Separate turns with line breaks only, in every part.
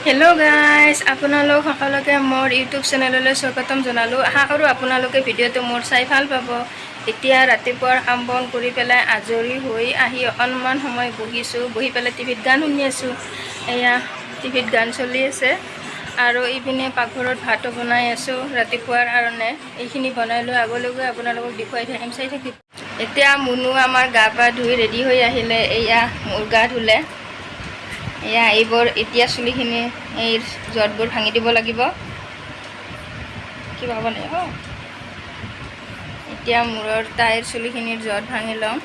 hello guys আপোনালোক সকলোকে মোৰ ইউটিউব চেনেললৈ স্বাগতম জনালো আশা কৰো আপোনালোকে ভিডিওটো মোৰ চাই ভাল পাব এতিয়া ৰাতিপুৱাৰ কাম বন কৰি পেলাই আজৰি হৈ আহি অকনমান সময় বহি পেলাই টিভিত গান শুনি আছো এয়া টিভিত গান চলি আছে আৰু ইপিনে পাকঘৰত ভাত বনাই আছো ৰাতিপুৱাৰ কাৰণে এইখিনি বনাই লৈ আগলৈকে আপোনালোকক দেখুৱাই থাকিম চাই থাকিব এতিয়া মুনু আমাৰ গা পা ধুই ৰেডি হৈ আহিলে এয়া মোৰ গা ধুলে এয়া এইবোৰ এতিয়া চুলিখিনি এই জটবোৰ ভাঙি দিব লাগিব কিবা হ'ব নাই এতিয়া মূৰৰ তাইৰ চুলিখিনিৰ জট ভাঙি লওঁ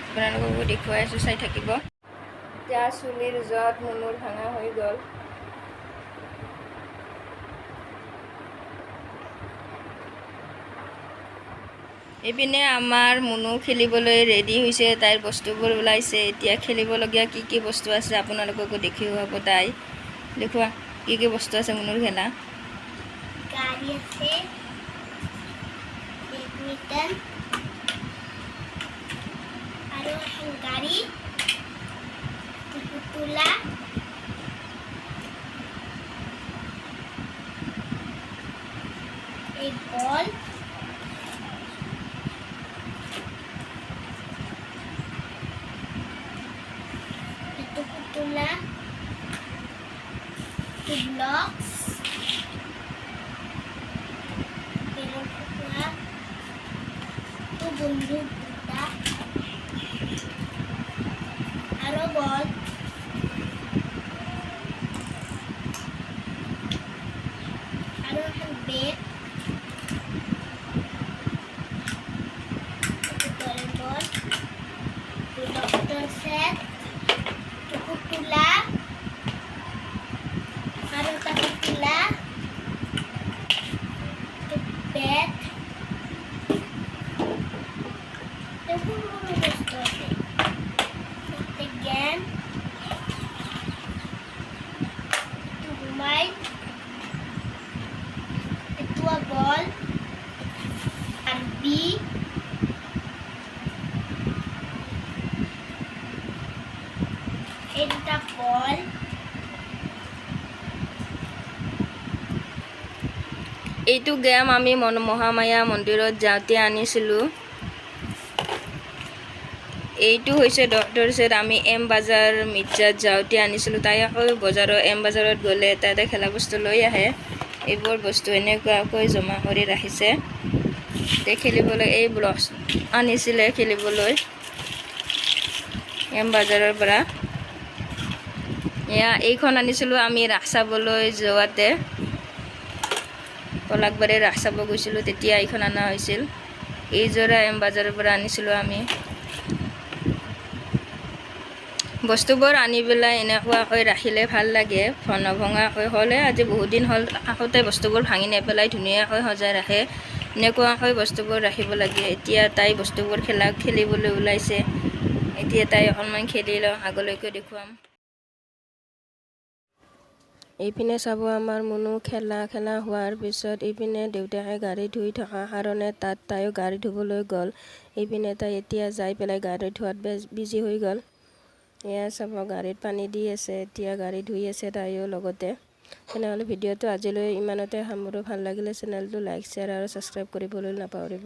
আপোনালোককো দেখুৱাই আছোঁ চাই থাকিব এতিয়া চুলিৰ জট মুনুৰ ভাঙা হৈ গ'ল এইপিনে আমাৰ মুনু খেলিবলৈ ৰেডি হৈছে তাইৰ বস্তুবোৰ ওলাইছে এতিয়া খেলিবলগীয়া কি বস্তু আছে আপোনালোককো দেখুৱাব তাই দেখুৱা কি বস্তু আছে মুনুৰ খেলা
গাড়ী আছে বেডমিণ্টন আৰু এখন গাড়ী পুতুলা এই বল पुतला two blocks पुतला two बंदूक दुटा आरो बल आरो এখন বেট পুতলের বল ডক্টর সেট पुतला आरो ता पुतला तो बैट देखो बस्तु আছে একটা জ্ঞান তো মোবাইল একটা বল আর বি এটা বল
এইটো গেম আমি মহামায়া মন্দিৰত যাওঁতে আনিছিলোঁ এইটো হৈছে ডক্টৰ সেট আমি এম বাজাৰ মিৰ্জাত যাওঁতে আনিছিলোঁ তাই আকৌ বজাৰৰ এম বাজাৰত গ'লে তাতে খেলা বস্তু লৈ আহে এইবোৰ বস্তু এনেকুৱাকৈ জমা কৰি ৰাখিছে তে খেলিবলৈ এই ব্লকছ আনিছিলে খেলিবলৈ এম বাজাৰৰ পৰা এয়া এইখন আনিছিলোঁ আমি ৰাস চাবলৈ যোৱাতে পলাকবাৰী ৰাস চাব গৈছিলোঁ তেতিয়া এইখন অনা হৈছিল এইযোৰা এম বাজাৰৰ পৰা আনিছিলোঁ আমি বস্তুবোৰ আনি পেলাই এনেকুৱাকৈ ৰাখিলে ভাল লাগে নভঙাকৈ হ'লে আজি বহুত দিন হ'ল কাষতে বস্তুবোৰ ভাঙি নেপেলাই ধুনীয়াকৈ সজাই ৰাখে এনেকুৱাকৈ বস্তুবোৰ ৰাখিব লাগে এতিয়া তাই বস্তুবোৰ খেলিবলৈ ওলাইছে এতিয়া তাই অকণমান খেলি লওঁ আগলৈকে দেখুৱাম এইপিনে চাব আমাৰ মুনু খেলা হোৱাৰ পিছত এইপিনে দেউতাকে গাড়ী ধুই থকা কাৰণে তাত তাইও গাড়ী ধুবলৈ গ'ল এইপিনে তাই এতিয়া যাই পেলাই গাড়ী ধোৱাত বিজি হৈ গ'ল এয়া চাব গাড়ীত পানী দি আছে এতিয়া গাড়ী ধুই আছে তাইও লগতে তেনেহ'লে ভিডিঅ'টো আজিলৈ ইমানতে সামৰো ভাল লাগিলে চেনেলটো লাইক শ্বেয়াৰ আৰু ছাবস্ক্ৰাইব কৰিবলৈ নাপাহৰিব